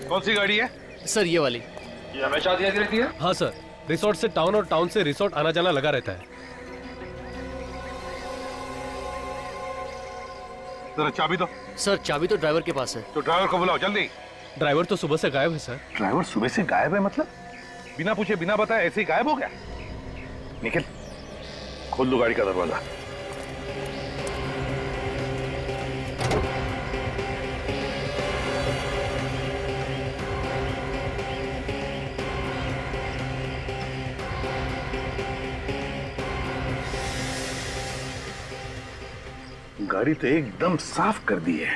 कौन सी गाड़ी है सर ये वाली। ये हमेशा आती रहती है? हाँ सर, रिसोर्ट से टाउन और टाउन से रिसोर्ट आना जाना लगा रहता है। जरा चाबी दो। सर चाबी तो ड्राइवर के पास है। तो ड्राइवर को बुलाओ जल्दी। ड्राइवर तो सुबह से गायब है सर। ड्राइवर सुबह से गायब है मतलब? बिना पूछे बिना बताए ऐसे ही गायब हो गया? निखिल, खोल दो गाड़ी का दरवाजा। गाड़ी तो एकदम साफ कर दी है।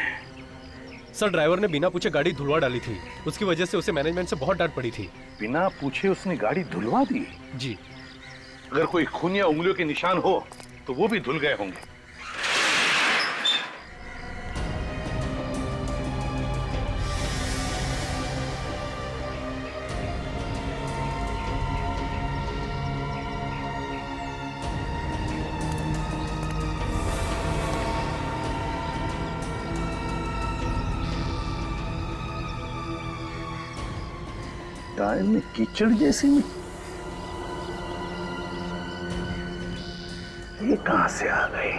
सर ड्राइवर ने बिना पूछे गाड़ी धुलवा डाली थी, उसकी वजह से उसे मैनेजमेंट से बहुत डांट पड़ी थी। बिना पूछे उसने गाड़ी धुलवा दी? जी। अगर कोई खून या उंगलियों के निशान हो तो वो भी धुल गए होंगे। टायर में कीचड़ जैसी ये कहां से आ गई?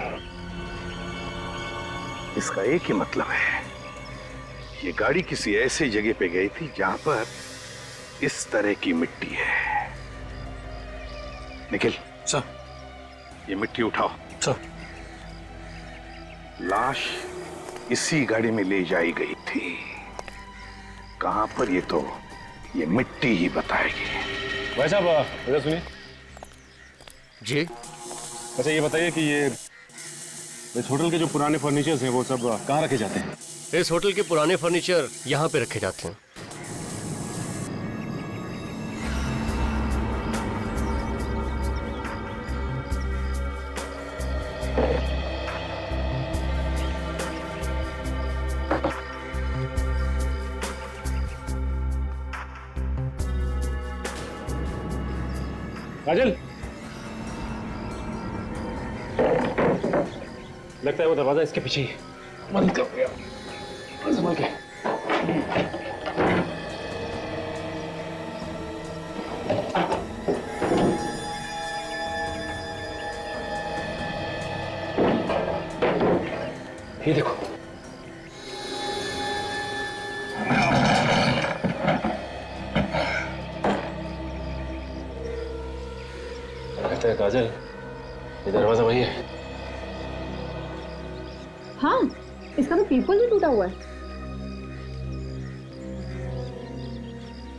इसका एक ही मतलब है, ये गाड़ी किसी ऐसी जगह पे गई थी जहां पर इस तरह की मिट्टी है। निखिल सर। ये मिट्टी उठाओ। सर। लाश इसी गाड़ी में ले जाई गई थी। कहां पर ये मिट्टी ही बताएगी। भाई साहब इधर सुनिए। जी। अच्छा ये बताइए कि ये इस होटल के जो पुराने फर्नीचर्स हैं वो सब कहाँ रखे जाते हैं? इस होटल के पुराने फर्नीचर यहाँ पे रखे जाते हैं। काजल, लगता है वो दरवाजा इसके पीछे ही बंद कर दिया। संभल के। ये देखो। लगता है काजल ये दरवाजा वही है। हाँ, इसका तो पीपल भी टूटा हुआ है।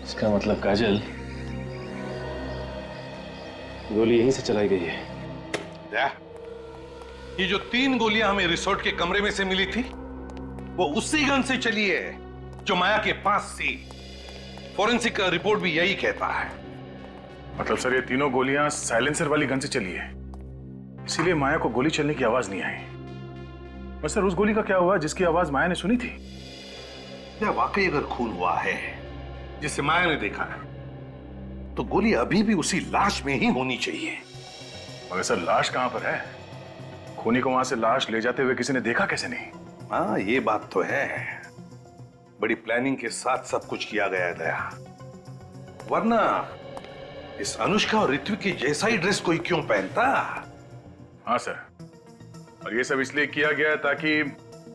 इसका मतलब काजल गोली यहीं से चलाई गई है। ये जो 3 गोलियां हमें रिसोर्ट के कमरे में से मिली थी वो उसी गन से चली है जो माया के पास थी। फोरेंसिक का रिपोर्ट भी यही कहता है। मतलब सर ये तीनों गोलियां साइलेंसर वाली गन से चली है, इसीलिए माया को गोली चलने की आवाज नहीं आई। बस सर उस गोली का क्या हुआ जिसकी आवाज माया ने सुनी थी? क्या वाकई अगर खून हुआ है जिसे माया ने देखा है तो गोली अभी भी उसी लाश में ही होनी चाहिए। मगर सर लाश कहां पर है? खूनी को वहां से लाश ले जाते हुए किसी ने देखा कैसे नहीं? हाँ ये बात तो है, बड़ी प्लानिंग के साथ सब कुछ किया गया है दया, वरना इस अनुष्का और ऋत्विक के जैसा ही ड्रेस कोई क्यों पहनता? हाँ सर, और ये सब इसलिए किया गया ताकि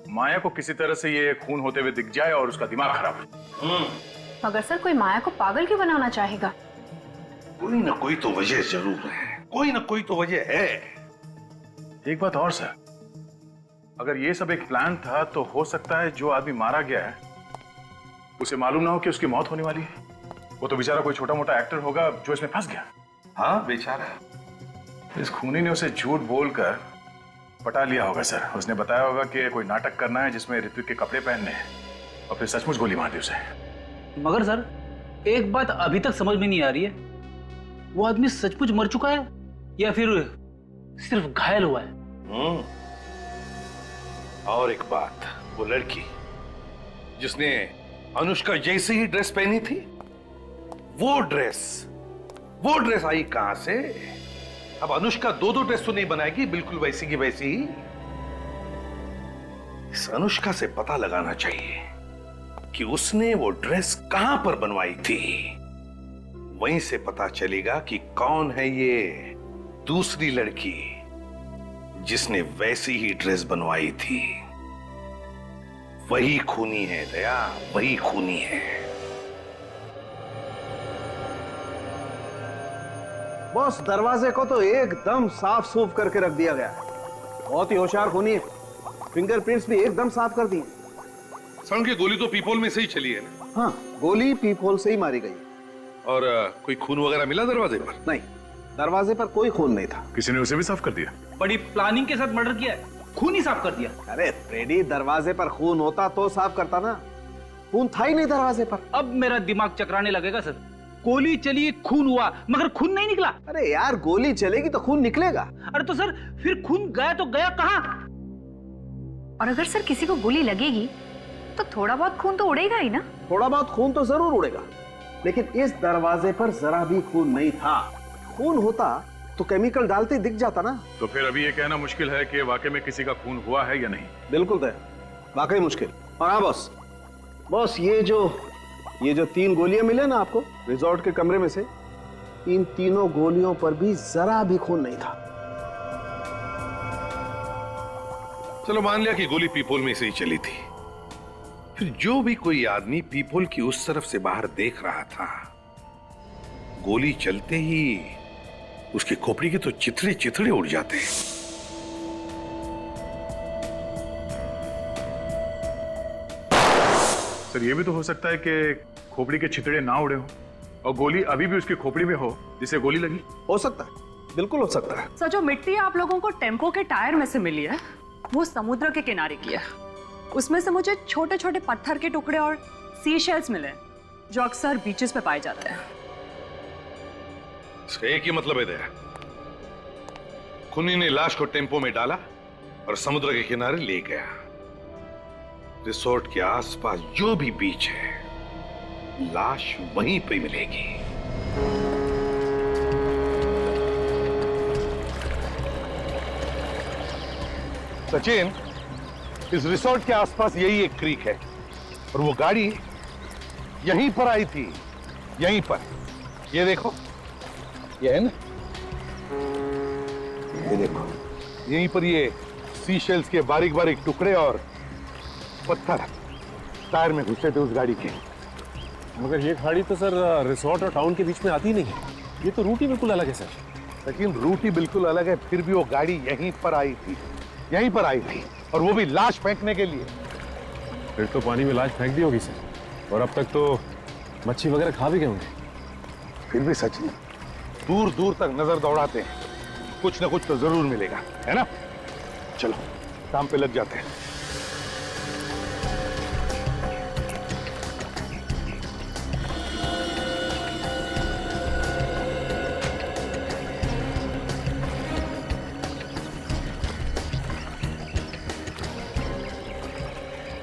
माया को किसी तरह से ये खून होते हुए दिख जाए और उसका दिमाग खराब हो। मगर सर कोई माया को पागल क्यों बनाना चाहेगा? कोई ना कोई तो वजह जरूर है, कोई ना कोई तो वजह है। एक बात और सर, अगर ये सब एक प्लान था तो हो सकता है जो आदमी मारा गया है उसे मालूम ना हो कि उसकी मौत होने वाली है। वो तो बेचारा कोई छोटा मोटा एक्टर होगा जो इसमें फंस गया। हाँ बेचारा। इस खूनी ने उसे झूठ बोलकर पटा लिया होगा सर। उसने बताया होगा कि कोई नाटक करना है जिसमें ऋत्विक के कपड़े पहनने हैं और फिर सचमुच गोली मार दी उसे। मगर सर एक बात अभी तक समझ में नहीं आ रही है, वो आदमी सचमुच मर चुका है या फिर सिर्फ घायल हुआ है? और एक बात, वो लड़की जिसने अनुष्का जैसी ही ड्रेस पहनी थी, वो ड्रेस आई कहां से? अब अनुष्का 2 ड्रेस तो नहीं बनाएगी बिल्कुल वैसी की वैसी ही। इस अनुष्का से पता लगाना चाहिए कि उसने वो ड्रेस कहां पर बनवाई थी। वहीं से पता चलेगा कि कौन है ये दूसरी लड़की जिसने वैसी ही ड्रेस बनवाई थी। वही खूनी है दया, वही खूनी है। बॉस, दरवाजे को तो एकदम साफ सूफ करके रख दिया गया है। बहुत ही होशियार खूनी है। फिंगरप्रिंट्स भी एकदम साफ कर दिए। सर की गोली तो पीपोल में से ही चली है ना? हाँ, गोली पीपोल से ही मारी गई। और कोई खून वगैरह मिला दरवाजे पर? नहीं, दरवाजे पर कोई खून नहीं था। किसी ने उसे भी साफ कर दिया? बड़ी प्लानिंग के साथ मर्डर किया है, खून ही साफ कर दिया। अरे फ्रेडी, दरवाजे पर खून होता तो साफ करता ना। खून था ही नहीं दरवाजे पर। अब मेरा दिमाग चकराने लगेगा सर। गोली चली, खून हुआ, मगर खून नहीं निकला। अरे यार, गोली चलेगी तो खून निकलेगा। अरे तो सर फिर खून गया तो गया कहाँ? और अगर सर किसी को गोली लगेगी तो थोड़ा बहुत खून तो उड़ेगा ही ना। थोड़ा बहुत खून तो जरूर उड़ेगा, लेकिन इस दरवाजे पर जरा भी खून नहीं था। खून होता तो केमिकल डालते ही दिख जाता ना। तो फिर अभी ये कहना मुश्किल है कि वाकई में किसी का खून हुआ है या नहीं। बिल्कुल तय, वाकई मुश्किल। और हाँ बॉस, ये जो 3 गोलियां मिले ना आपको रिजॉर्ट के कमरे में से, इन तीनों गोलियों पर भी जरा भी खून नहीं था। चलो मान लिया कि गोली पीपोल में से ही चली थी। फिर जो भी कोई आदमी पीपोल की उस तरफ से बाहर देख रहा था, गोली चलते ही उसकी खोपड़ी के तो चिथड़े चिथड़े उड़ जाते। सर ये भी तो हो सकता है कि खोपड़ी के छितड़े ना उड़े हो और गोली अभी भी उसकी खोपड़ी में हो जिसे गोली लगी। हो सकता है, बिल्कुल हो सकता है। सर, जो मिट्टी आप लोगों को टेम्पो के टायर में से मिली है वो समुद्र के किनारे की है। उसमें से मुझे छोटे छोटे पत्थर के टुकड़े और सी शेल्स मिले जो अक्सर बीचेस पे पाए जाते हैं। इसका एक ही मतलब है दया, खूनी ने लाश को टेम्पो में डाला और समुद्र के किनारे ले गया। रिसोर्ट के आसपास जो भी बीच है, लाश वहीं पे मिलेगी। सचिन, इस रिसोर्ट के आसपास यही एक क्रीक है और वो गाड़ी यहीं पर आई थी, यहीं पर। ये देखो, ये है ना, ये देखो, यहीं पर ये सी शेल्स के बारीक बारीक टुकड़े और पत्थर टायर में घुसे थे उस गाड़ी के। मगर ये गाड़ी तो सर रिसोर्ट और टाउन के बीच में आती नहीं है। ये तो रूट ही बिल्कुल अलग है सर। लेकिन रूट ही बिल्कुल अलग है, फिर भी वो गाड़ी यहीं पर आई थी, यहीं पर आई थी, और वो भी लाश फेंकने के लिए। फिर तो पानी में लाश फेंक दी होगी सर, और अब तक तो मच्छी वगैरह खा भी गए होंगे। फिर भी सचिन, दूर दूर तक नजर दौड़ाते हैं, कुछ ना कुछ तो जरूर मिलेगा, है ना? चलो काम पे लग जाते हैं।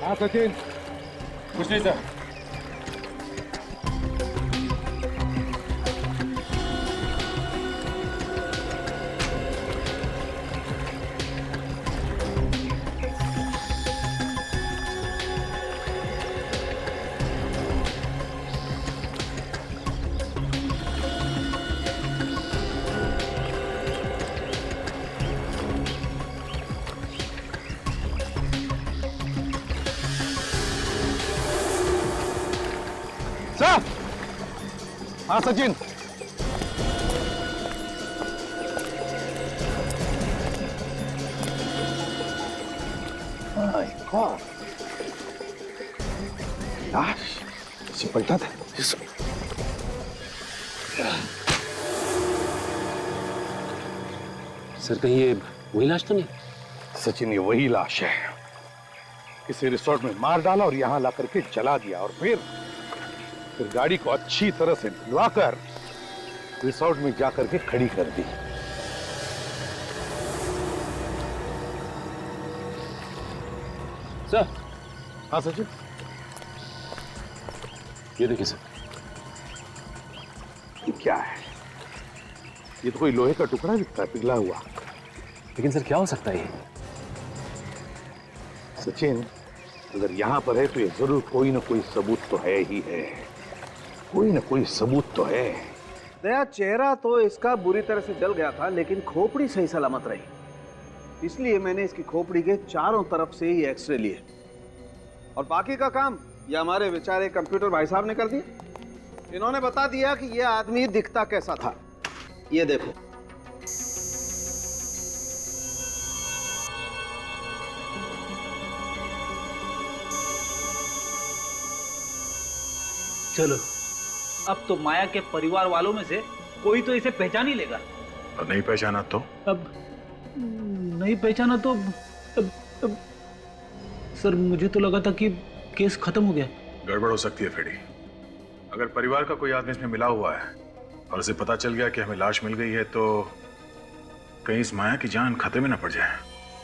हाँ सचिन, कुछ नहीं सर। सर, हाँ सचिन, लाश इसे पलटा था। सर कहीं ये वही लाश तो नहीं? सचिन, ये वही लाश है। किसी रिसोर्ट में मार डाला और यहां ला करके जला दिया, और फिर गाड़ी को अच्छी तरह से धुलवाकर रिसोर्ट में जाकर के खड़ी कर दी। सर। हाँ सचिन, ये देखिए सर। ये क्या है? ये तो कोई लोहे का टुकड़ा दिखता है, पिघला हुआ। लेकिन सर क्या हो सकता है ये? सचिन, अगर यहां पर है तो ये जरूर कोई ना कोई सबूत तो है ही है, कोई ना कोई सबूत तो है। दया, चेहरा तो इसका बुरी तरह से जल गया था, लेकिन खोपड़ी सही सलामत रही। इसलिए मैंने इसकी खोपड़ी के चारों तरफ से ही एक्सरे लिए, और बाकी का काम ये हमारे बेचारे कंप्यूटर भाई साहब ने कर दिया। इन्होंने बता दिया कि ये आदमी दिखता कैसा था। ये देखो, चलो, अब तो माया के परिवार वालों में से कोई तो इसे पहचान ही लेगा। और नहीं पहचाना तो? अब नहीं पहचाना तो अब, सर मुझे तो लगा था कि केस खत्म हो गया। गड़बड़ हो सकती है फेडी। अगर परिवार का कोई आदमी इसमें मिला हुआ है और उसे पता चल गया कि हमें लाश मिल गई है, तो कहीं इस माया की जान खतरे में न पड़ जाए।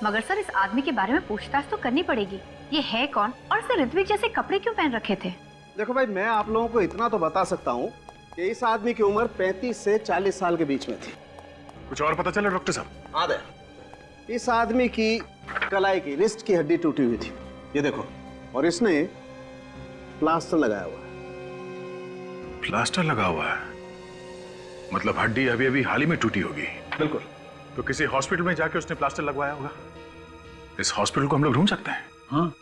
मगर सर, इस आदमी के बारे में पूछताछ तो करनी पड़ेगी। ये है कौन और इसने ऋत्विक जैसे कपड़े क्यों पहन रखे थे? देखो भाई, मैं आप लोगों को इतना तो बता सकता हूँ कि इस आदमी की उम्र 35 से 40 साल के बीच में थी। कुछ और पता चला डॉक्टर साहब? हाँ दया, इस आदमी की कलाई की रिस्ट की हड्डी टूटी हुई थी, ये देखो, और इसने प्लास्टर लगाया हुआ है। प्लास्टर लगा हुआ है? मतलब हड्डी अभी अभी हाल ही में टूटी होगी। बिल्कुल। तो किसी हॉस्पिटल में जाके उसने प्लास्टर लगवाया होगा। इस हॉस्पिटल को हम लोग ढूंढ सकते हैं। हाँ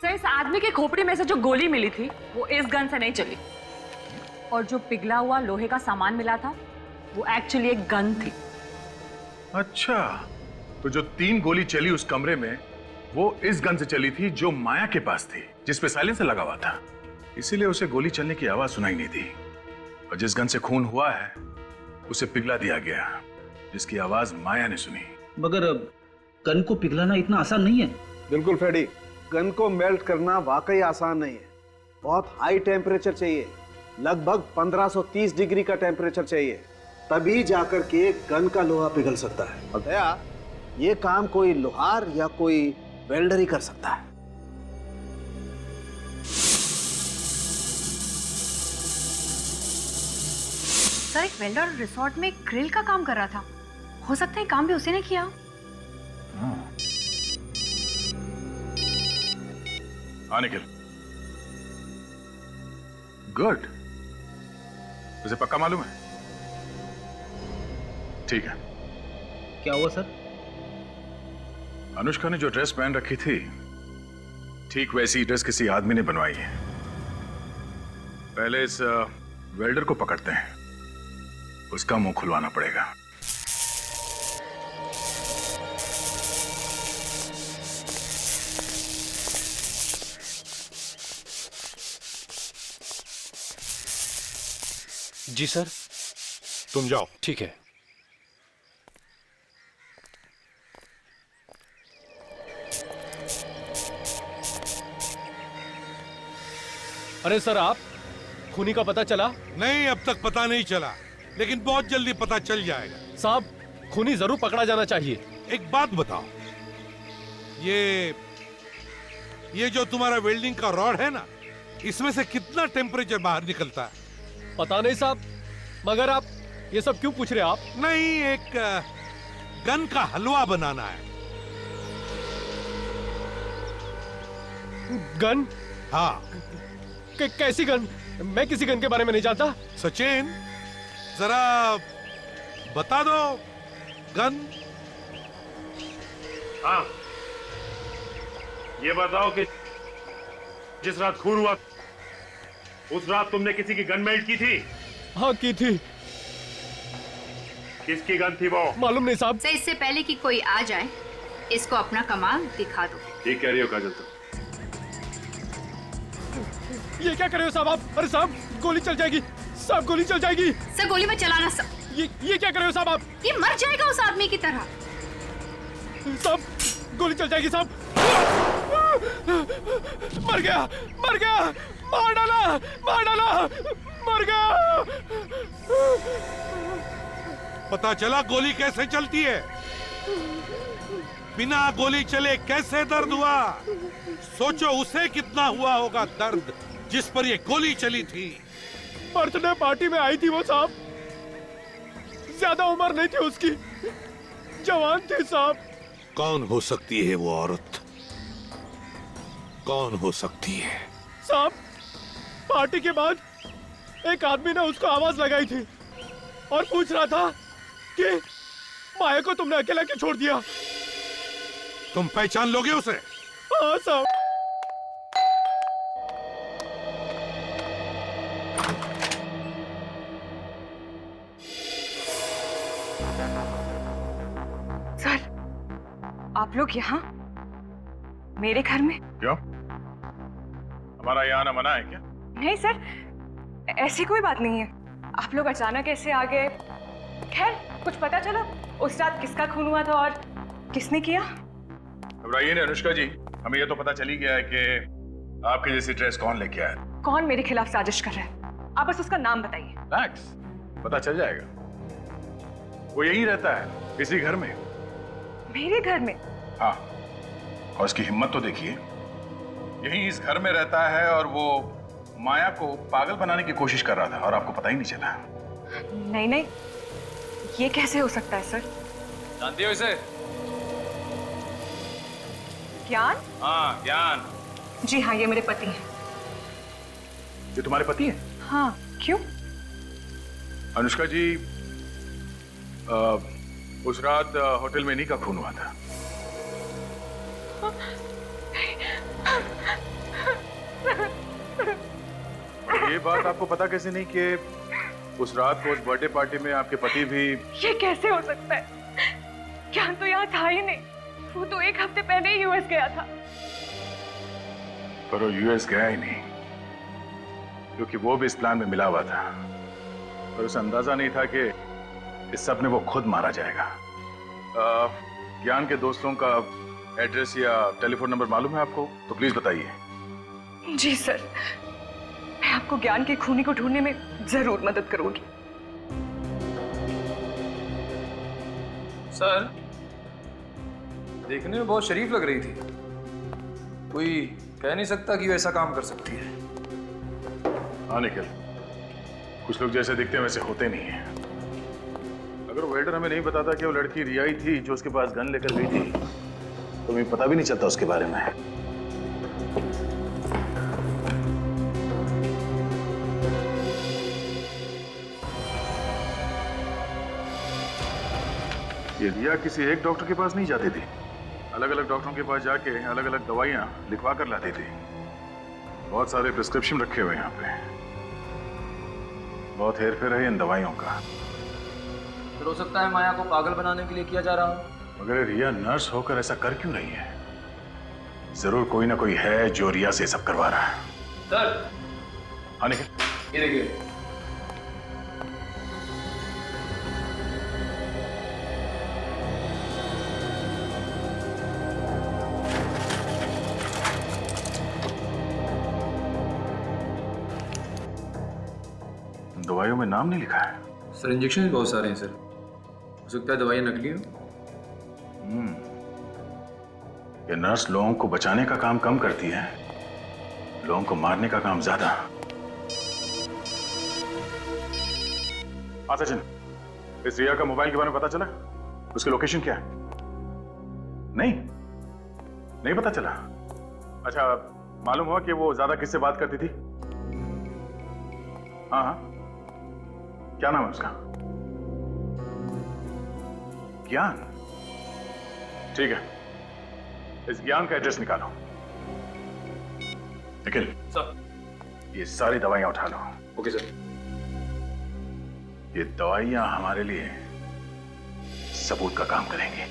सर, इस आदमी की खोपड़ी में से जो गोली मिली थी वो इस गन से नहीं चली, और जो पिघला हुआ लोहे का सामान मिला था वो एक्चुअली एक गन थी। अच्छा, तो जो 3 गोली चली उस कमरे में, वो इस गन से चली थी जो माया के पास थी, जिसपे साइलेंसर लगा हुआ था। इसीलिए उसे गोली चलने की आवाज सुनाई नहीं दी, और जिस गन से खून हुआ है उसे पिघला दिया गया, जिसकी आवाज माया ने सुनी। मगर गन को पिघलाना इतना आसान नहीं है। बिल्कुल फ्रेडी, गन को मेल्ट करना वाकई आसान नहीं है। बहुत हाई टेम्परेचर चाहिए, लगभग 1530 डिग्री का टेम्परेचर चाहिए, तभी जाकर के गन का लोहा पिघल सकता है। और दया, ये काम कोई लोहार या कोई वेल्डर ही कर सकता है। सर, एक वेल्डर रिसोर्ट में ग्रिल का काम कर रहा था, हो सकता है काम भी उसी ने किया। हाँ निखिल, गुड। तुझे पक्का मालूम है? ठीक है। क्या हुआ सर? अनुष्का ने जो ड्रेस पहन रखी थी, ठीक वैसी ड्रेस किसी आदमी ने बनवाई है। पहले इस वेल्डर को पकड़ते हैं, उसका मुंह खुलवाना पड़ेगा। जी सर। तुम जाओ। ठीक है। अरे सर, आप खूनी का पता चला? नहीं, अब तक पता नहीं चला, लेकिन बहुत जल्दी पता चल जाएगा। साहब, खूनी जरूर पकड़ा जाना चाहिए। एक बात बताओ, ये जो तुम्हारा वेल्डिंग का रॉड है ना, इसमें से कितना टेम्परेचर बाहर निकलता है? पता नहीं साहब, मगर आप ये सब क्यों पूछ रहे हैं आप? नहीं, एक गन का हलवा बनाना है। गन? हाँ। कैसी गन? मैं किसी गन के बारे में नहीं जानता। सचिन, जरा बता दो, गन। हाँ, ये बताओ कि जिस रात खून हुआ उस रात तुमने किसी की गन मेल्ट की थी? हाँ, की थी। किसकी गन थी वो? मालूम नहीं साहब। इससे पहले कि कोई आ जाए, इसको अपना कमाल दिखा दो। ठीक कह रही हो काजल तुम। ये क्या कर रहे हो साहब आप? अरे साहब, गोली चल जाएगी साहब, गोली चल जाएगी। सर, गोली में चलाना सर। ये क्या कर रहे हो साहब आप? ये मर जाएगा उस आदमी की तरह। साहब, गोली चल जाएगी साहब। मर गया, मर गया, मार डाला, मार डाला, मर गया। पता चला गोली कैसे चलती है? बिना गोली चले कैसे दर्द हुआ? सोचो उसे कितना हुआ होगा दर्द जिस पर ये गोली चली थी। बर्थडे पार्टी में आई थी वो साहब, ज्यादा उम्र नहीं थी उसकी, जवान थी साहब। कौन हो सकती है वो औरत? कौन हो सकती है? साहब, पार्टी के बाद एक आदमी ने उसको आवाज लगाई थी और पूछ रहा था कि माया को तुमने अकेला क्यों छोड़ दिया? तुम पहचान लोगे उसे? हाँ साहब। सर, आप लोग यहाँ मेरे घर में? क्यों? हमारा यहाँ आना मना है क्या? नहीं सर, ऐसी कोई बात नहीं है। आप लोग अचानक ऐसे आ गए। खैर, कुछ पता चला उस रात किसका खून हुआ था और किसने किया? घबराइए नहीं अनुष्का जी, हमें ये तो पता चल ही गया है कि आपके जैसी ड्रेस कौन लेके आया। कौन मेरे खिलाफ साजिश कर रहा है? आप बस उसका नाम बताइए। मैक्स, पता चल जाएगा। वो यहीं रहता है, इसी घर में। मेरे घर में? हाँ, और उसकी हिम्मत तो देखिए, यहीं इस घर में रहता है और वो माया को पागल बनाने की कोशिश कर रहा था और आपको पता ही नहीं चला। नहीं नहीं, ये कैसे हो सकता है सर? जानती हो इसे? ज्ञान? हाँ, ज्ञान। जी हाँ, ये मेरे पति हैं। ये तुम्हारे पति हैं? हाँ, क्यों? अनुष्का जी, उस रात होटल में इन्हीं का खून हुआ था। और ये बात आपको पता कैसे नहीं कि उस रात को उस बर्थडे पार्टी में आपके पति भी? ये कैसे हो सकता है? ज्ञान तो यहाँ था ही नहीं, वो तो एक हफ्ते पहले ही यूएस गया था। पर वो यूएस गया ही नहीं, क्योंकि वो भी इस प्लान में मिला हुआ था। पर उसे अंदाजा नहीं था कि इस सब में वो खुद मारा जाएगा। ज्ञान के दोस्तों का एड्रेस या टेलीफोन नंबर मालूम है आपको? तो प्लीज बताइए। जी सर, मैं आपको ज्ञान के खूनी को ढूंढने में जरूर मदद करूंगी। सर, देखने में बहुत शरीफ लग रही थी। कोई कह नहीं सकता कि वो ऐसा काम कर सकती है। हाँ निखिल, कुछ लोग जैसे दिखते हैं वैसे होते नहीं हैं। अगर वेल्डर हमें नहीं बताता कि वो लड़की रिया ही थी जो उसके पास गन लेकर गई थी, तो हमें पता भी नहीं चलता उसके बारे में। ये रिया किसी एक डॉक्टर के पास नहीं जाती थी, अलग अलग डॉक्टरों के पास जाके अलग अलग दवाइयां लिखवा कर लाती थी। बहुत सारे प्रिस्क्रिप्शन रखे हुए यहाँ पे। बहुत हेर फेर है इन दवाइयों का। फिर हो सकता है माया को पागल बनाने के लिए किया जा रहा हो। मगर रिया नर्स होकर ऐसा कर क्यों रही है? जरूर कोई ना कोई है जो रिया से सब करवा रहा है। सर, हाँ निखिल, ये देखिए। दवाइयों में नाम नहीं लिखा है। सर, इंजेक्शन भी बहुत सारे हैं सर। हो सकता है दवाइयाँ नकली हो। ये नर्स लोगों को बचाने का काम कम करती है, लोगों को मारने का काम ज्यादा। हाँ सचिन, इस रिया का मोबाइल के बारे में पता चला? उसकी लोकेशन क्या है? नहीं पता चला। अच्छा, मालूम हुआ कि वो ज्यादा किससे बात करती थी? हाँ, क्या नाम है उसका? ज्ञान। ठीक है, इस ज्ञान का एड्रेस निकालो। निखिल सर, ये सारी दवाइयां उठा लो। Okay sir. ये दवाइयां हमारे लिए सबूत का काम करेंगी।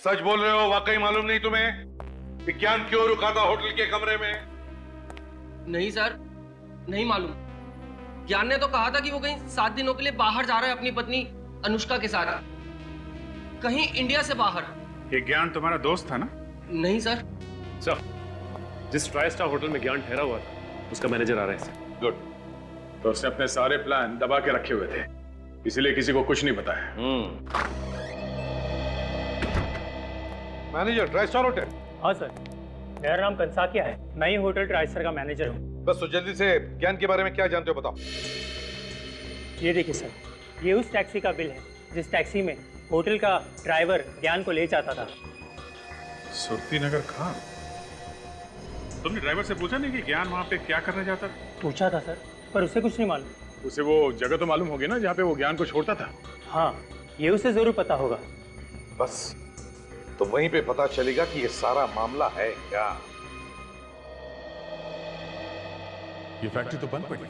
सच बोल रहे हो? वाकई मालूम नहीं तुम्हें विज्ञान क्यों रुका था होटल के कमरे में? नहीं सर, नहीं मालूम। ज्ञान ने तो कहा था कि वो कहीं 7 दिनों के लिए बाहर जा रहा है अपनी पत्नी अनुष्का के साथ, कहीं इंडिया से बाहर। ये ज्ञान तुम्हारा दोस्त था ना? नहीं सर। सर, जिस ट्राई स्टार होटल में ज्ञान ठहरा हुआ था उसका मैनेजर आ रहा है सर। गुड। तो उसने अपने सारे प्लान दबा के रखे हुए थे, इसीलिए किसी को कुछ नहीं बताया। Manager try star hotel? हाँ सर, मेरा नाम कंसाकिया है, मैं ही होटल ट्राइस्टर का मैनेजर हूँ। बस तो जल्दी से ज्ञान के बारे में क्या जानते हो बताओ। ये देखिए सर, ये उस टैक्सी का बिल है जिस टैक्सी में होटल का ड्राइवर ज्ञान को ले जाता था। सुरती नगर खान? तुमने ड्राइवर से पूछा नहीं कि ज्ञान वहाँ पे क्या करने जाता था? पूछा था सर, पर उसे कुछ नहीं मालूम। उसे वो जगह तो मालूम होगी ना जहाँ पे वो ज्ञान को छोड़ता था? हाँ, ये उसे जरूर पता होगा। बस तो वहीं पे पता चलेगा कि ये सारा मामला है क्या। ये फैक्ट्री तो बंद पड़ी,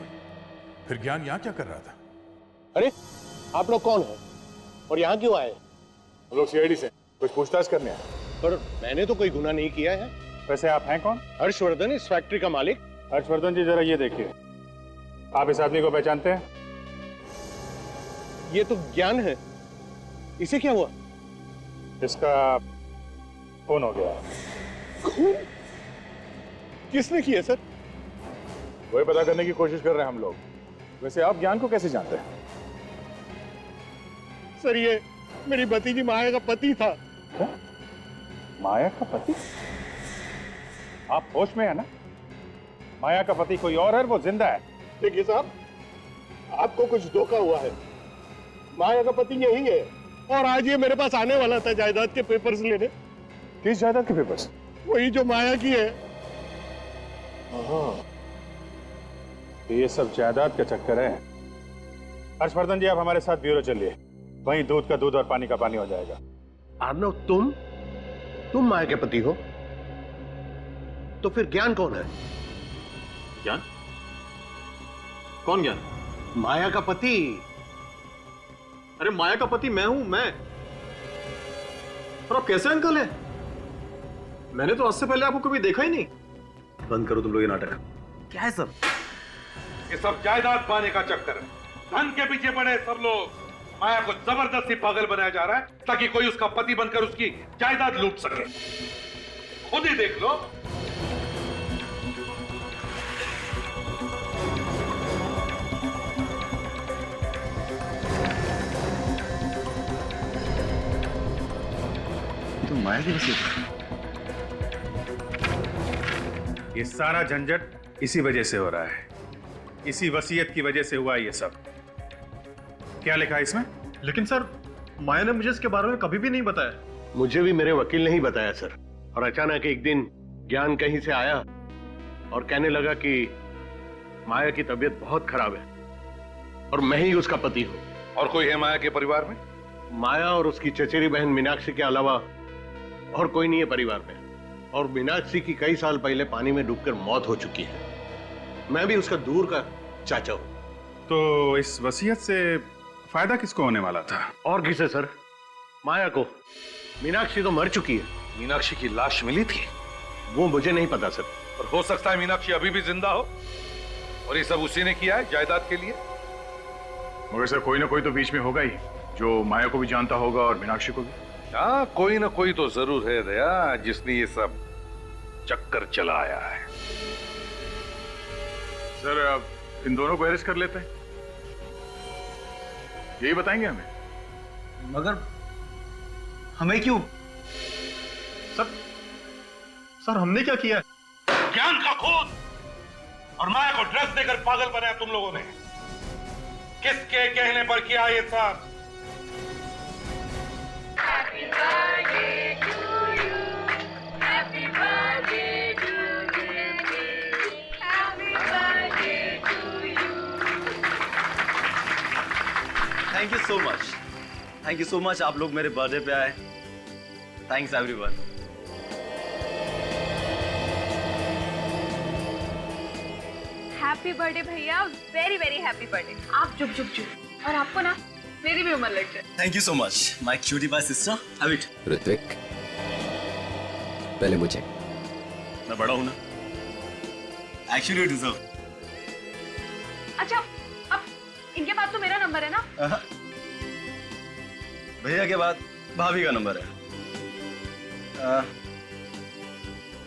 फिर ज्ञान यहाँ क्या कर रहा था? अरे आप लोग कौन हैं और यहाँ क्यों आए? हम लोग सीआईडी से कुछ पूछताछ करने आए। पर मैंने तो कोई गुनाह नहीं किया है। वैसे आप हैं कौन? हर्षवर्धन, इस फैक्ट्री का मालिक। हर्षवर्धन जी, जरा ये देखिए, आप इस आदमी को पहचानते हैं? ये तो ज्ञान है, इसे क्या हुआ? इसका खून हो गया। खून? किसने किया सर? वही पता करने की कोशिश कर रहे हैं हम लोग। वैसे आप ज्ञान को कैसे जानते हैं? सर ये मेरी भतीजी माया का पति था। क्या? माया का पति? आप होश में है ना? माया का पति कोई और है, वो जिंदा है। देखिए साहब, आपको कुछ धोखा हुआ है। माया का पति यही है और आज ये मेरे पास आने वाला था जायदाद के पेपर्स लेने। किस जायदाद के पेपर्स? वही जो माया की है। ये सब जायदाद का चक्कर है। हर्षवर्धन जी, आप हमारे साथ ब्यूरो चलिए, वहीं दूध का दूध और पानी का पानी हो जाएगा। आर्नव, तुम माया के पति हो? तो फिर ज्ञान कौन है? ज्ञान? कौन ज्ञान? माया का पति। अरे माया का पति मैं हूं, मैं। और आप कैसे अंकल हैं? मैंने तो आज से पहले आपको कभी देखा ही नहीं। बंद करो तुम लोग ये नाटक। क्या है सब? ये सब जायदाद पाने का चक्कर है। धन के पीछे पड़े सब लोग। माया को जबरदस्ती पागल बनाया जा रहा है ताकि कोई उसका पति बनकर उसकी जायदाद लूट सके। खुद ही देख लो। तो माया की वसीयत। ये सारा झंझट इसी वजह से हो रहा है, इसी वसीयत की वजह से हुआ ये सब। क्या लिखा है इसमें? लेकिन सर, माया ने मुझे इसके बारे में कभी भी नहीं बताया। मुझे भी मेरे वकील ने ही बताया सर। और अचानक एक दिन ज्ञान कहीं से आया और कहने लगा कि माया की तबीयत बहुत खराब है और मैं ही उसका पति हूं। और कोई है माया के परिवार में? माया और उसकी चचेरी बहन मीनाक्षी के अलावा और कोई नहीं है परिवार में। और मीनाक्षी की कई साल पहले पानी में डूबकर मौत हो चुकी है। मैं भी उसका दूर का चाचा हूं। तो इस वसीयत से फायदा किसको होने वाला था? और किसे सर? माया को। मीनाक्षी तो मर चुकी है। मीनाक्षी की लाश मिली थी? वो मुझे नहीं पता सर। और हो सकता है मीनाक्षी अभी भी जिंदा हो और ये सब उसी ने किया है जायदाद के लिए। मगर सर, कोई ना कोई तो बीच में होगा ही जो माया को भी जानता होगा और मीनाक्षी को भी। हाँ, कोई ना कोई तो जरूर है दया, जिसने ये सब चक्कर चलाया है। सर, अब इन दोनों को अरेस्ट कर लेते हैं, यही बताएंगे हमें। मगर हमें क्यों? सर हमने क्या किया? ज्ञान का खून और माया को ड्रग्स देकर पागल बनाया तुम लोगों ने। किसके कहने पर किया ये सब? Happy birthday to you. Happy birthday to you. Happy birthday to you. Thank you so much, thank you so much. आप लोग मेरे बर्थडे पे आए। Thanks everyone. हैप्पी बर्थडे भैया, वेरी वेरी हैप्पी बर्थडे। आप चुप चुप चुप। और आपको ना मेरी भी उम्र लग जाए। Thank you so much my cutie pie sister. Have it. Ritwik, पहले मुझे। मैं बड़ा हूं ना। Actually you deserve. अच्छा, अब इनके पास तो मेरा नंबर है ना? भैया के बाद भाभी का नंबर है।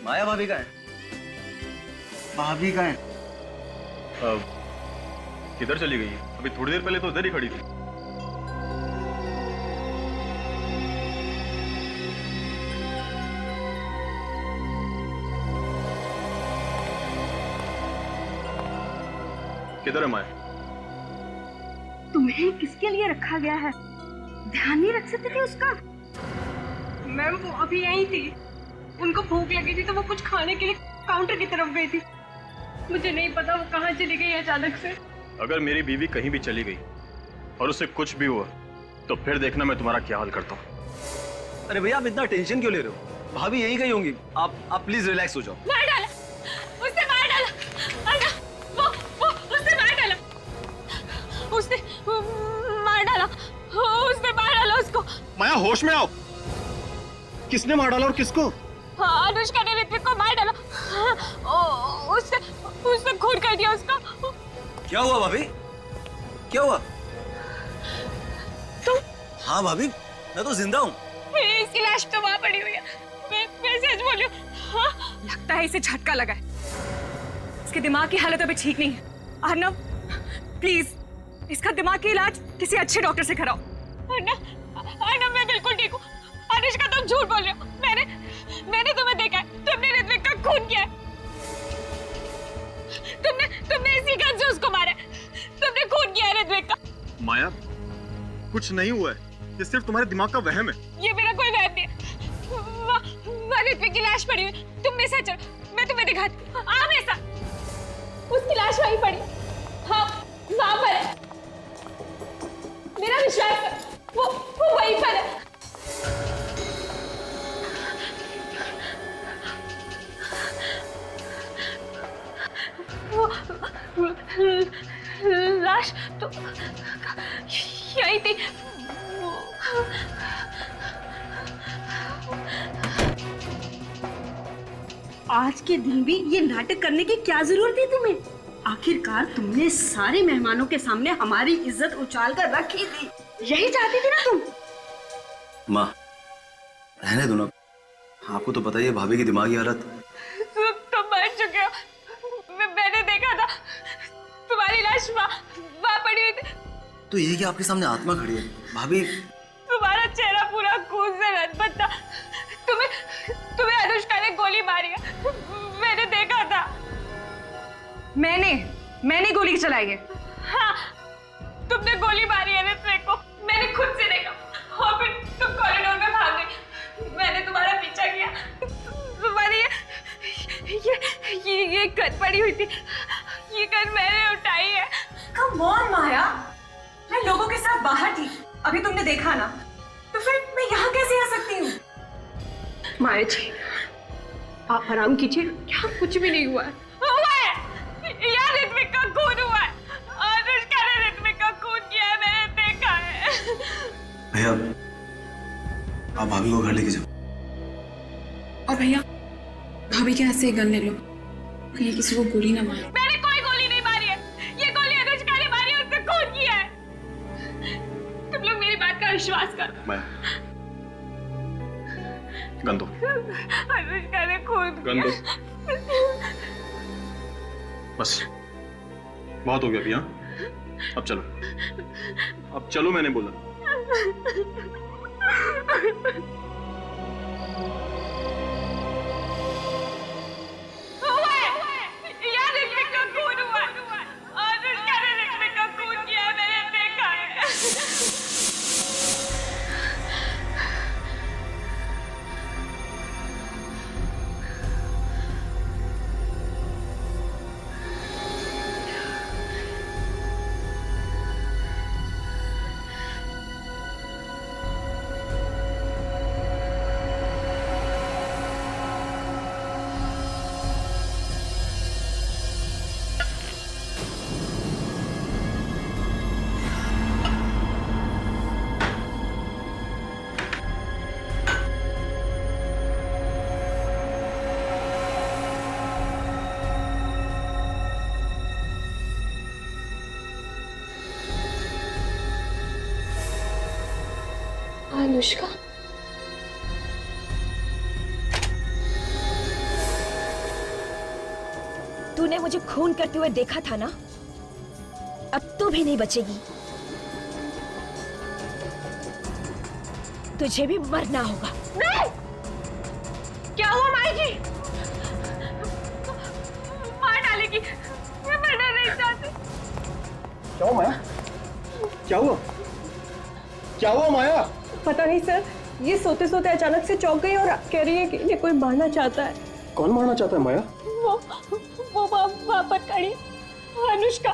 माया भाभी का है? भाभी का है? किधर चली गई? अभी थोड़ी देर पहले तो उधर ही खड़ी थी। किधर है माया? तुम्हें किसके लिए रखा गया है? ध्यान नहीं रख सकते थे उसका? मैम वो अभी यहीं थी, उनको भूख लगी थी तो वो कुछ खाने के लिए काउंटर की तरफ गई थी। मुझे नहीं पता वो कहाँ चली गई अचानक से। अगर मेरी बीवी कहीं भी चली गई और उसे कुछ भी हुआ तो फिर देखना मैं तुम्हारा क्या हाल करता हूँ। अरे भैया आप इतना टेंशन क्यों ले रहे हो? भाभी यहीं कहीं होंगी। आप प्लीज रिलैक्स हो जाओ। मार डाला, उसने मार डाला। अरे वो उसने मार डाला, उसने मार डाला, उसने मार डाला उसको। माया होश में आओ। किसने मार डाला और किसको? हाँ, अनुष्का ने ऋत्विक को मार डाला। उसने खून कर दिया उसका। क्या हुआ भाभी? क्या हुआ? तुम? हाँ भाभी, मैं तो जिंदा हूँ। इसकी लाश तो वहाँ पड़ी हुई है। मैं सच बोली हूँ। हाँ? लगता है इसे झटका लगा है। इसके दिमाग की हालत अभी ठीक नहीं है। अर्नव, प्लीज इसका दिमाग की इलाज किसी अच्छे डॉक्टर से कराओ। अर्नव, मैं बिल्कुल ठीक हूँ। अनुष्का तुम झूठ बोल रहे हो। मैंने तुम्हें देखा है। तुमने ऋत्विक का खून किया है। तुमने इसी गन से उसको मारा है। तुमने खून किया है ऋत्विक का। माया, कुछ नहीं हुआ है। ये सिर्फ तुम्हारे दिमाग का वहम है। ये मेरा कोई वहम नहीं है। वहाँ ऋत्विक की लाश पड़ी हुई। तुम मेरे साथ चलो, मैं तुम्हें दिखाती हूँ। आ मेरे साथ। उसकी लाश वहीं पड़ी। हाँ, वहाँ पर है। मेरा विश्वास है, वो वहीं पर है। लाश तो यही थी। आज के दिन भी ये नाटक करने की क्या जरूरत थी तुम्हें? आखिरकार तुमने सारे मेहमानों के सामने हमारी इज्जत उछाल कर रखी थी। यही चाहती थी ना तुम? माँ, रहने दो ना। आपको तो पता ही है भाभी की दिमागी हालत। तुम मर चुके हो। मैंने देखा था तुम्हारी लाश वहाँ पड़ी हुई थी। तो ये कि आपके सामने आत्मा खड़ी है भाभी। तुम्हारा चेहरा पूरा खून से लथपथ था। तुम्हें अनुष्का ने गोली मारी है। मैंने देखा था। मैंने गोली चलाई है। हाँ, तुमने गोली मारी है ऋत्विक को। मैंने खुद से देखा। और फिर तुम कॉरिडोर में भाग गई। मैंने तुम्हारा पीछा किया। तुम्हारी ये गन पड़ी हुई थी। ये गन मैंने उठाई है। कम ऑन माया, मैं लोगों के साथ बाहर थी, अभी तुमने देखा ना, तो फिर मैं यहाँ कैसे आ सकती हूँ? माया जी, आप आराम कीजिए। क्या कुछ भी नहीं हुआ है। हुआ है। यार ऋत्विक का खून हुआ है। अनुष्का ने ऋत्विक का खून किया है। मैंने देखा है। भैया, आप भाभी को घर लेके जाओ। और भैया, भाभी के हाथ से गन ले लो, कहीं किसी को गोली ना मारे। मैंने कोई गोली नहीं मारी है। ये गोली अनुष्का ने मारी है। उसने खून किया है। तुम लोग मेरी बात का विश्वास करो। मैं गन दो। अनुष्का ने खून गन दो। बस बहुत हो गया अभी। हाँ, अब चलो मैंने बोला। यार ऋत्विक का खून हुआ है। अनुष्का ने ऋत्विक का खून किया है। मैंने देखा है। अनुष्का, तूने मुझे खून करते हुए देखा था ना? अब तू भी नहीं बचेगी। तुझे भी मरना होगा। नहीं! क्या हुआ माई जी? मार डालेगी। मैं मरना नहीं चाहती। क्या हुआ माया? क्या हुआ? क्या हुआ माया? पता नहीं सर, ये सोते सोते अचानक से चौंक गई और कह रही है कि इन्हें कोई मारना चाहता है। कौन मारना चाहता है माया? वो वहाँ पर खड़ी अनुष्का,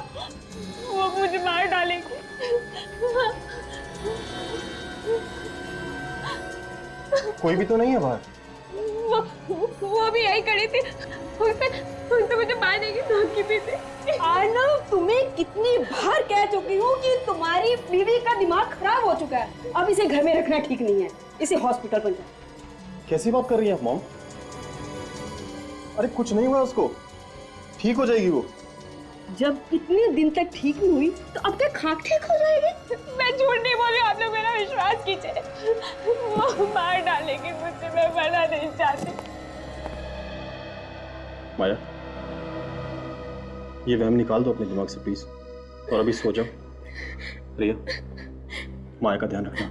वो मुझे मार डालेगी। कोई भी तो नहीं है बाहर। वो भी यही खड़ी थी, उसने मुझे मार देगी धमकी दी थी। आर्नव, तुम्हें कितनी बार कह चुकी हूँ कि तुम्हारी बीवी का दिमाग खराब हो चुका है। अब इसे घर में रखना ठीक नहीं है, इसे हॉस्पिटल पर जाओ। कैसी बात कर रही है आप मॉम? अरे कुछ नहीं हुआ उसको, ठीक हो जाएगी वो। जब इतने दिन तक ठीक नहीं हुई तो अब क्या खाक ठीक हो जाएगी? मैं झूठ नहीं बोल रही, आप लोग मेरा विश्वास कीजिए। वो मार डालेगी मुझे, मैं मरना नहीं चाहती। माया, ये वहम निकाल दो अपने दिमाग से प्लीज, और अभी सो जाओ। रिया, माया का ध्यान रखना।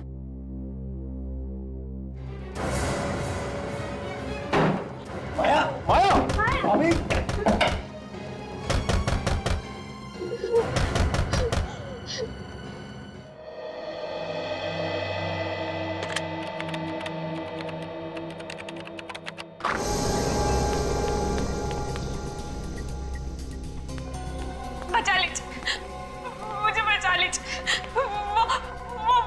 माया, माया, भाभी। बचा लीजिए, मुझे बचा लीजिए। वो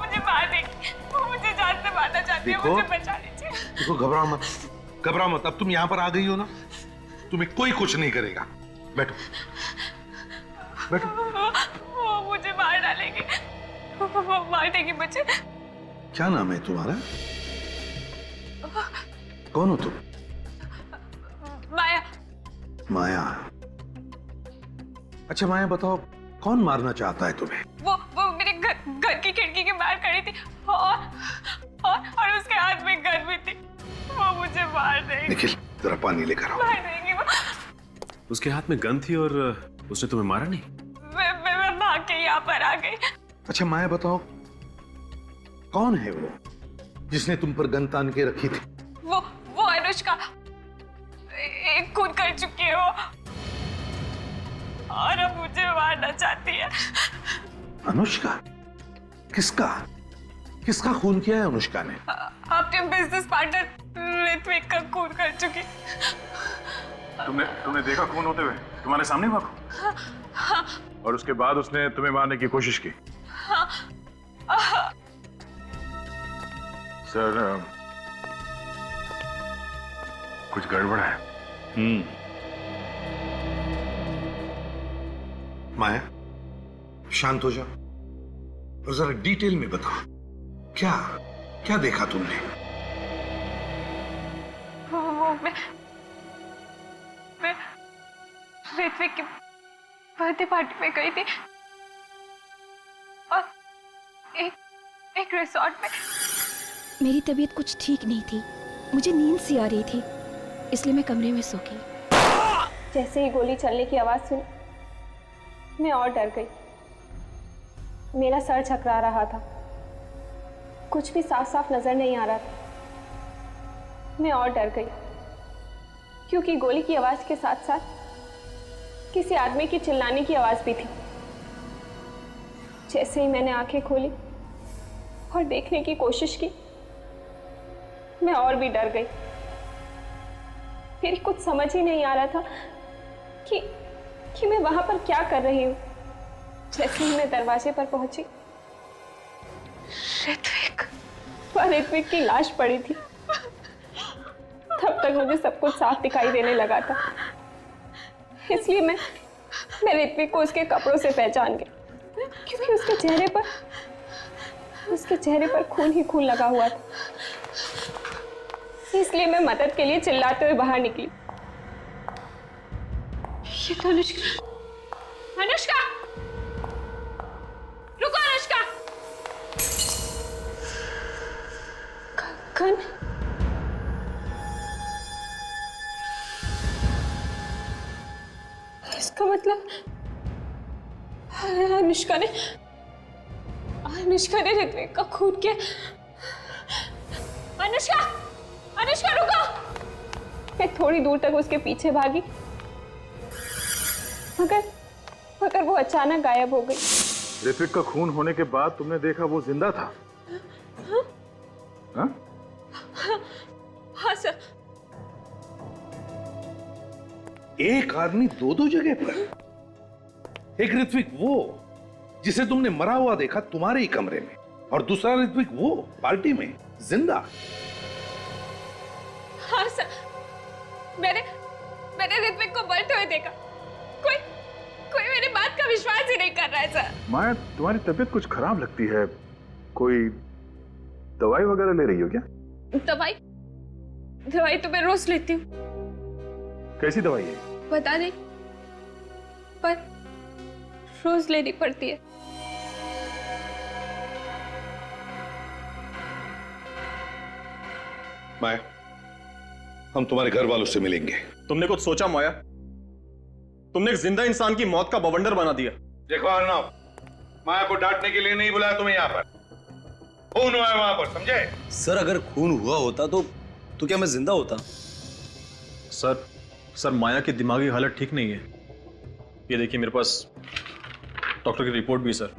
मुझे मार देगी, वो मुझे जान से मारना चाहती है, मुझे बचा लीजिए। देखो, घबराओ मत, घबराओ मत। अब तुम यहाँ पर आ गई हो ना, तुम्हें कोई कुछ नहीं करेगा। बैठो, बैठो। वो मुझे मार डालेगी, वो मार देगी मुझे। क्या नाम है तुम्हारा? कौन हो तुम? माया। माया। अच्छा माया, बताओ कौन मारना चाहता है तुम्हें? वो मेरे घर की खिड़की के बाहर खड़ी थी और उसके हाथ में गन भी थी। वो मुझे मार देगी। निखिल, जरा पानी लेकर आओ। मार देगी वो। उसके हाथ में गन थी और उसने तुम्हें मारा नहीं? मैं भाग के यहाँ पर आ गई। अच्छा माया, बताओ कौन है वो जिसने तुम पर गन तान के रखी थी? वो अनुष्का, एक खून कर चुकी है वो, और अब मुझे मारना चाहती है। अनुष्का? किसका किसका खून किया है अनुष्का ने? अपने बिजनेस पार्टनर ऋत्विक का खून कर चुकी। तुमने देखा खून होते हुए? तुम्हारे सामने हुआ खून? हाँ। और उसके बाद उसने तुम्हें मारने की कोशिश की? हाँ। सर, कुछ गड़बड़ है। माया, शांत हो जाओ और जरा डिटेल में बताओ, क्या क्या देखा तुमने? वो मैं ऋत्विक की बर्थडे पार्टी में गई थी और एक रिसोर्ट में। मेरी तबीयत कुछ ठीक नहीं थी, मुझे नींद सी आ रही थी, इसलिए मैं कमरे में सो गई। जैसे ही गोली चलने की आवाज सुनी, मैं और डर गई। मेरा सर चकरा रहा था, कुछ भी साफ साफ नजर नहीं आ रहा था। मैं और डर गई क्योंकि गोली की आवाज के साथ साथ किसी आदमी की चिल्लाने की आवाज भी थी। जैसे ही मैंने आंखें खोली और देखने की कोशिश की, मैं और भी डर गई। मेरी कुछ समझ ही नहीं आ रहा था कि मैं वहां पर क्या कर रही हूं। जैसे ही मैं दरवाजे पर पहुंची, ऋत्विक की लाश पड़ी थी। तब तक मुझे सब कुछ साफ दिखाई देने लगा था, इसलिए मैं ऋत्विक को उसके कपड़ों से पहचान गई, क्योंकि उसके चेहरे पर खून ही खून लगा हुआ था। इसलिए मैं मदद के लिए चिल्लाते हुए बाहर निकली। ये तो अनुष्का, अनुष्का, रुको अनुष्का। गन? इसका मतलब अनुष्का ने ऋत्विक का खून किया। अनुष्का, अनुष्का रुको। मैं थोड़ी दूर तक उसके पीछे भागी, मगर वो अचानक गायब हो गई। ऋत्विक का खून होने के बाद तुमने देखा वो जिंदा था? हाँ सर। एक आदमी दो दो जगह पर। एक ऋत्विक वो जिसे तुमने मरा हुआ देखा तुम्हारे ही कमरे में, और दूसरा ऋत्विक वो पार्टी में जिंदा। हाँ सर, मैंने ऋत्विक को मरते हुए देखा। कोई मेरी बात का विश्वास ही नहीं कर रहा है सर। माया, तुम्हारी तबीयत कुछ खराब लगती है, कोई दवाई वगैरह ले रही हो क्या? दवाई तो मैं रोज लेती हूँ। कैसी दवाई है? बता नहीं, पर रोज लेनी पड़ती है। माया, हम तुम्हारे घर वालों से मिलेंगे। तुमने कुछ सोचा माया? तुमने एक जिंदा इंसान की मौत का बवंडर बना दिया। देखो अर्णव, माया को डांटने के लिए नहीं बुलाया तुम्हें यहाँ पर। खून हुआ है वहां पर, समझे? सर अगर खून हुआ होता तो क्या मैं जिंदा होता? सर माया की दिमागी हालत ठीक नहीं है। ये देखिए मेरे पास डॉक्टर की रिपोर्ट भी। सर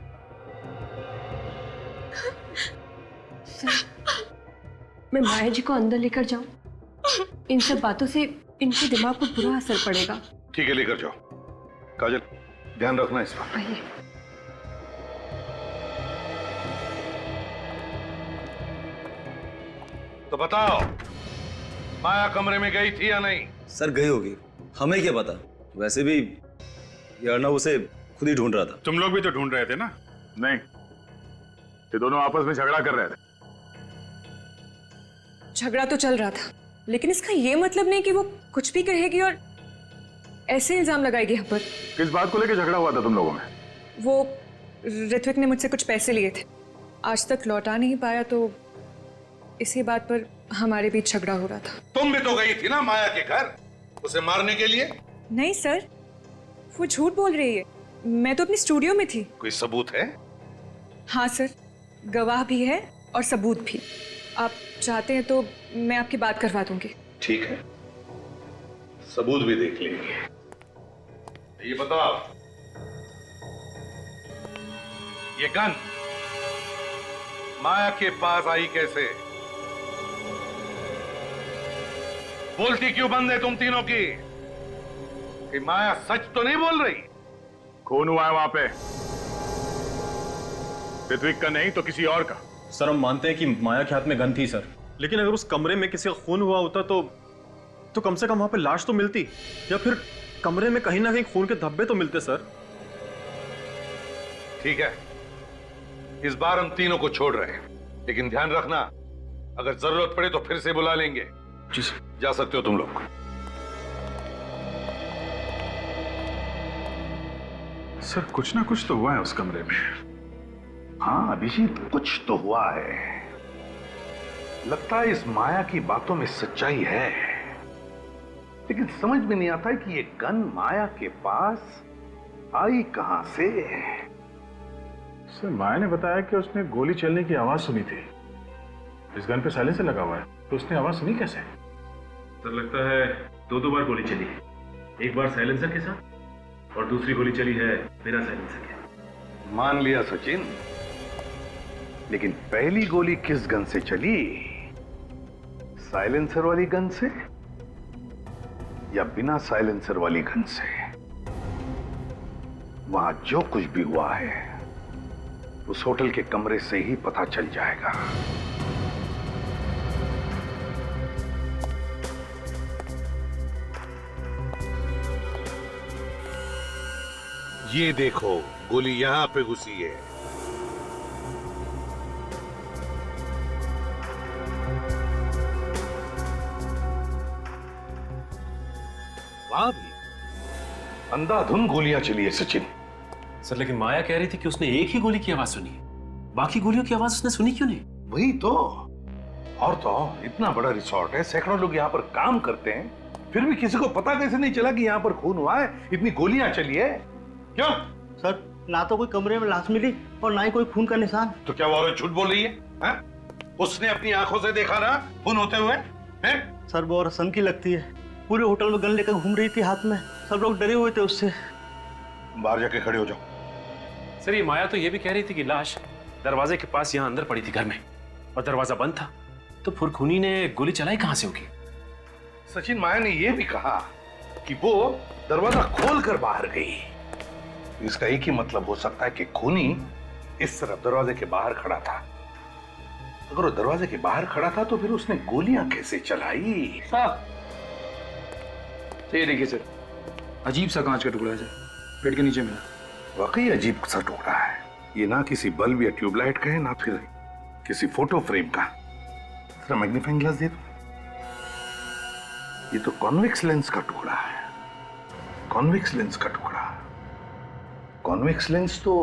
मैं माया जी को अंदर लेकर जाऊं? इन सब बातों से इनके दिमाग पर बुरा असर पड़ेगा। ठीक है, लेकर जाओ। काजल, ध्यान रखना इस पर। आइए। तो बताओ, माया कमरे में गई थी या नहीं? सर गई होगी, हमें क्या पता। वैसे भी ये अर्णव उसे खुद ही ढूंढ रहा था। तुम लोग भी तो ढूंढ रहे थे ना? नहीं, ये दोनों आपस में झगड़ा कर रहे थे। झगड़ा तो चल रहा था, लेकिन इसका ये मतलब नहीं कि वो कुछ भी कहेगी और ऐसे इल्जाम लगाएगी हम पर। किस बात को लेकर झगड़ा हुआ था तुम लोगों में? वो ऋत्विक ने मुझसे कुछ पैसे लिए थे, आज तक लौटा नहीं पाया, तो इसी बात पर हमारे बीच झगड़ा हो रहा था। तुम भी तो गई थी ना माया के घर उसे मारने के लिए? नहीं सर, वो झूठ बोल रही है। मैं तो अपनी स्टूडियो में थी। कोई सबूत है? हाँ सर, गवाह भी है और सबूत भी। आप चाहते हैं तो मैं आपकी बात करवा दूंगी। ठीक है, सबूत भी देख लेंगे। ये बताओ, ये गन माया के पास आई कैसे? बोलती क्यों बंद है तुम तीनों की? कि माया सच तो नहीं बोल रही? खून हुआ है वहां पे, ऋत्विक का नहीं तो किसी और का। सर हम मानते हैं कि माया के हाथ में गन थी सर, लेकिन अगर उस कमरे में किसी का खून हुआ होता तो कम से कम वहां पे लाश तो मिलती, या फिर कमरे में कहीं ना कहीं खून के धब्बे तो मिलते सर। ठीक है, इस बार हम तीनों को छोड़ रहे हैं, लेकिन ध्यान रखना अगर जरूरत पड़े तो फिर से बुला लेंगे। जी जा सकते हो तुम लोग। सर कुछ ना कुछ तो हुआ है उस कमरे में। हाँ अभिजीत, कुछ तो हुआ है। लगता है इस माया की बातों में सच्चाई है, लेकिन समझ में नहीं आता है कि ये गन माया के पास आई कहां से। सर माया ने बताया कि उसने गोली चलने की आवाज सुनी थी। इस गन पे साइलेंसर लगा हुआ है, तो उसने आवाज सुनी कैसे? सर लगता है दो बार गोली चली है, एक बार साइलेंसर के साथ और दूसरी गोली चली है बिना साइलेंसर के। मान लिया सचिन, लेकिन पहली गोली किस गन से चली? साइलेंसर वाली गन से या बिना साइलेंसर वाली गन से? वहां जो कुछ भी हुआ है उस होटल के कमरे से ही पता चल जाएगा। ये देखो, गोली यहां पे घुसी है। वहां भी अंधाधुंध गोलियां चली है सचिन। सर लेकिन माया कह रही थी कि उसने एक ही गोली की आवाज सुनी है, बाकी गोलियों की आवाज उसने सुनी क्यों नहीं? वही तो। और तो इतना बड़ा रिसोर्ट है, सैकड़ों लोग यहाँ पर काम करते हैं, फिर भी किसी को पता कैसे नहीं चला कि यहाँ पर खून हुआ है, इतनी गोलियां चली है? क्यों सर? ना तो कोई कमरे में लाश मिली और ना ही कोई खून का निशान। तो क्या वो औरत झूठ बोल रही है? उसने अपनी आंखों से देखा ना खून होते हुए है? सर वो औरत सन की लगती है, पूरे होटल में गन लेकर घूम रही थी हाथ में, सब लोग डरे हुए थे उससे। बाहर जाके खड़े हो जाओ। सर ये माया तो ये भी कह रही थी कि लाश दरवाजे के पास यहाँ अंदर पड़ी थी घर में, और दरवाजा बंद था, तो फुरखुनी ने गोली चलाई कहां से होगी? सचिन, माया ने यह भी कहा कि वो दरवाजा खोलकर बाहर गई। इसका एक ही मतलब हो सकता है कि खूनी इस तरफ दरवाजे के बाहर खड़ा था। अगर वो दरवाजे के बाहर खड़ा था तो फिर उसने गोलियां कैसे चलाई? साहब तो ये देखिए सर, अजीब सा कांच का टुकड़ा है सर, पेड़ के नीचे मिला। वाकई अजीब सा टुकड़ा है ये, ना किसी बल्ब या ट्यूबलाइट का है ना फिर किसी फोटो फ्रेम का। जरा मैग्नीफाइंग ग्लास दे दो। ये तो कॉन्वेक्स लेंस का टुकड़ा है, कॉन्वेक्स लेंस का टुकड़ा। कॉन्वेक्स लेंस तो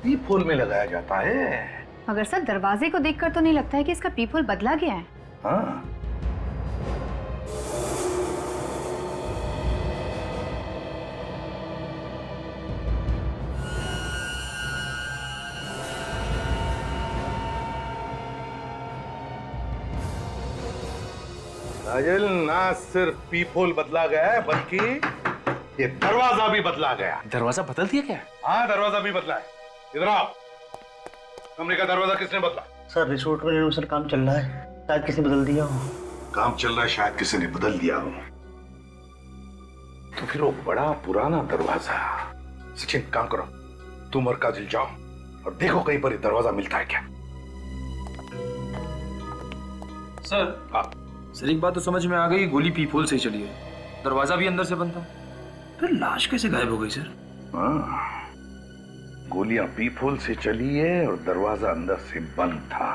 पीप होल में लगाया जाता है। मगर सर दरवाजे को देखकर तो नहीं लगता है कि इसका पीप होल बदला गया है। हाँ, राजल, ना सिर्फ पीप होल बदला गया है बल्कि ये दरवाजा भी बदला गया। दरवाजा बदल दिया क्या? हाँ, दरवाजा भी बदला है। इधर आओ। कमरे का दरवाजा किसने बदला? सर रिसोर्ट में रेनोवेशन काम चल रहा है, शायद किसी ने बदल दिया हो। काम चल रहा है, शायद किसी ने बदल दिया हो। तो फिर वो बड़ा पुराना दरवाजा। सचिन, काम करो, तुम और काजल जाओ और देखो कहीं पर ये दरवाजा मिलता है क्या। सर हाँ सर, एक बात तो समझ में आ गई, गोली पीपोल से ही चली है, दरवाजा भी अंदर से बंद था, फिर लाश कैसे गायब हो गई सर? हाँ, गोलियां पीप होल से चली है और दरवाजा अंदर से बंद था।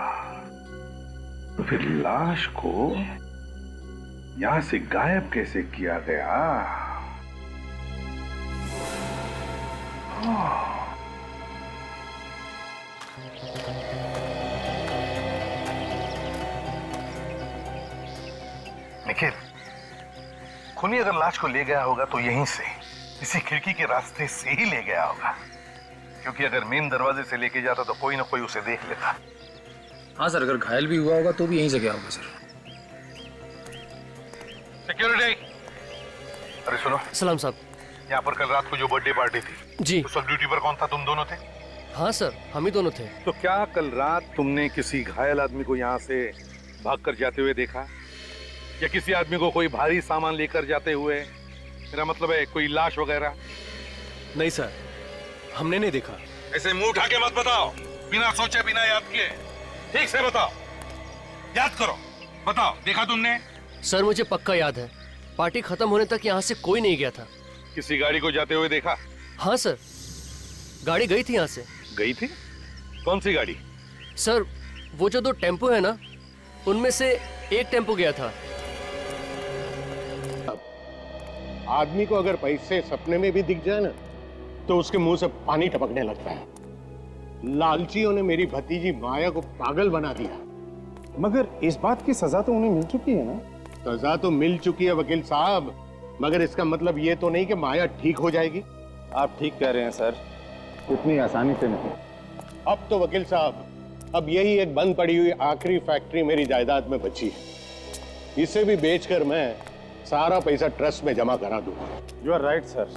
तो फिर लाश को यहां से गायब कैसे किया गया? निखिल, खूनी अगर लाश को ले गया होगा तो यहीं से, इसी खिड़की के रास्ते से ही ले गया होगा, क्योंकि अगर मेन दरवाजे से लेके जाता तो कोई ना कोई उसे देख लेता। हाँ सर, अगर घायल भी हुआ होगा तो भी यहीं से गया होगा सर। सिक्योरिटी, अरे सुनो। सलाम साहब। यहाँ पर कल रात को जो बर्थडे पार्टी थी जी, उस वक्त ड्यूटी पर कौन था? तुम दोनों थे? हाँ सर, हम ही दोनों थे। तो क्या कल रात तुमने किसी घायल आदमी को यहाँ से भागकर जाते हुए देखा, या किसी आदमी को कोई भारी सामान लेकर जाते हुए? मेरा मतलब है कोई लाश वगैरह। नहीं सर, हमने नहीं देखा। ऐसे मुंह उठा के मत बताओ, बिना सोचे बिना याद किए। ठीक से बताओ, याद करो, बताओ, देखा तुमने? सर मुझे पक्का याद है, पार्टी खत्म होने तक यहाँ से कोई नहीं गया था। किसी गाड़ी को जाते हुए देखा? हाँ सर, गाड़ी गई थी यहाँ से। गई थी? कौन सी गाड़ी? सर वो जो 2 टेम्पो है ना, उनमें से एक टेम्पो गया था। आदमी को अगर पैसे सपने में भी दिख जाए ना तो उसके मुंह से पानी टपकने लगता है। लालचियों ने मेरी भतीजी माया को पागल बना दिया। मगर इस बात की सजा तो उन्हें मिल चुकी है ना? सजा तो मिल चुकी है वकील साहब, मगर इसका मतलब ये तो नहीं कि माया ठीक हो जाएगी। आप ठीक कह रहे हैं सर, इतनी आसानी से नहीं। अब तो वकील साहब, अब यही एक बंद पड़ी हुई आखिरी फैक्ट्री मेरी जायदाद में बची है। इसे भी बेचकर मैं सारा पैसा ट्रस्ट में जमा करा दूंगा। You are right sir.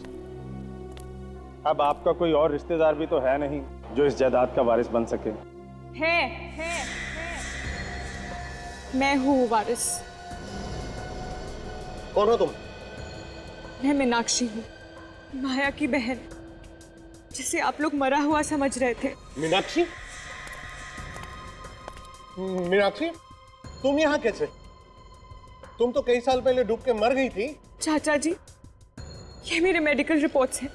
अब आपका कोई और रिश्तेदार भी तो है नहीं जो इस जायदाद का वारिस बन सके। है। मैं हूँ वारिस। कौन हो तुम? मैं मीनाक्षी हूँ, माया की बहन, जिसे आप लोग मरा हुआ समझ रहे थे। मीनाक्षी? मीनाक्षी, तुम यहाँ कैसे? तुम तो कई साल पहले डूब के मर गई थी। चाचा जी, ये मेरे मेडिकल रिपोर्ट्स हैं।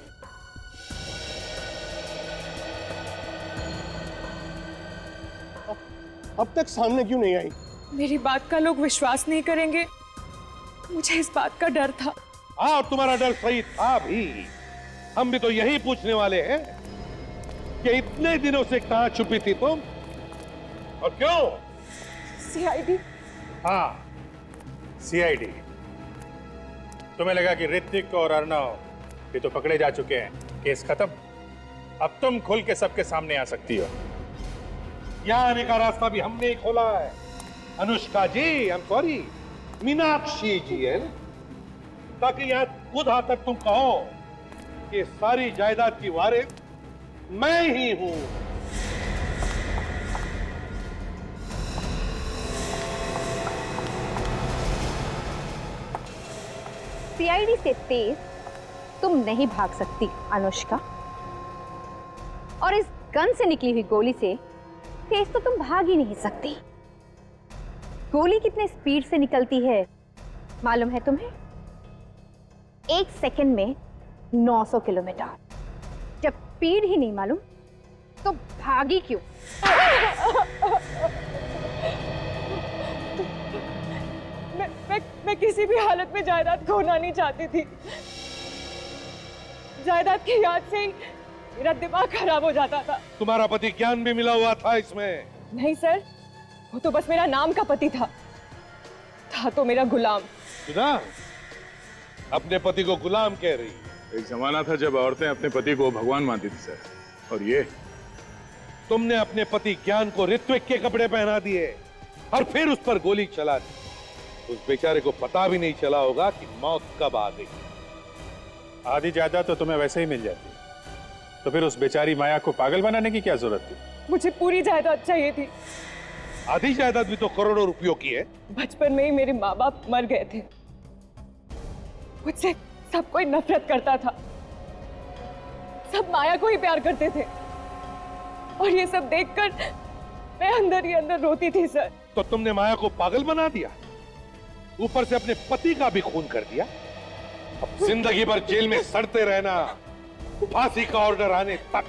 अब तक सामने क्यों नहीं आई? मेरी बात का लोग विश्वास नहीं करेंगे, मुझे इस बात का डर था। हाँ, तुम्हारा डर सही था भी। हम भी तो यही पूछने वाले हैं कि इतने दिनों से कहां छुपी थी तुम, और क्यों? सीआईडी। हाँ, सीआईडी। तुम्हें लगा कि ऋतिक और अर्णव ये तो पकड़े जा चुके हैं, केस खत्म, अब तुम खुल के सबके सामने आ सकती हो। यहाँ आने का रास्ता भी हमने ही खोला है। अनुष्का जी, आई एम सॉरी, मीनाक्षी जी है, ताकि यहाँ खुद आकर तुम कहो कि सारी जायदाद की वारिस मैं ही हूं। सीआईडी से तेज तुम नहीं भाग सकती अनुष्का, और इस गन से निकली हुई गोली से तेज तो तुम भाग ही नहीं सकती। गोली कितने स्पीड से निकलती है मालूम है तुम्हें? 1 सेकंड में 900 किलोमीटर। जब स्पीड ही नहीं मालूम तो भागी क्यों? मैं किसी भी हालत में जायदाद खोना नहीं चाहती थी। जायदाद की याद से ही मेरा दिमाग खराब हो जाता था। तुम्हारा पति ज्ञान भी मिला हुआ था इसमें? नहीं सर, वो तो बस मेरा नाम का पति था तो मेरा गुलाम। सुना, अपने पति को गुलाम कह रही। एक जमाना था जब औरतें अपने पति को भगवान मानती थी सर, और ये तुमने अपने पति ज्ञान को ऋत्विक के कपड़े पहना दिए और फिर उस पर गोली चला दी। उस बेचारे को पता भी नहीं चला होगा कि मौत कब आ गई। आधी जायदाद तो तुम्हें वैसे ही मिल जाती, तो फिर उस बेचारी माया को पागल बनाने की क्या जरूरत थी? मुझे पूरी जायदाद चाहिए थी। आधी जायदाद भी तो करोड़ों रुपयों की है। बचपन में ही मेरे माँ बाप मर गए थे। मुझसे सब कोई नफरत करता था, सब माया को ही प्यार करते थे, और ये सब देखकर मैं अंदर ही अंदर रोती थी सर। तो तुमने माया को पागल बना दिया, ऊपर से अपने पति का भी खून कर दिया। अब जिंदगी भर जेल में सड़ते रहना, फांसी का ऑर्डर आने तक।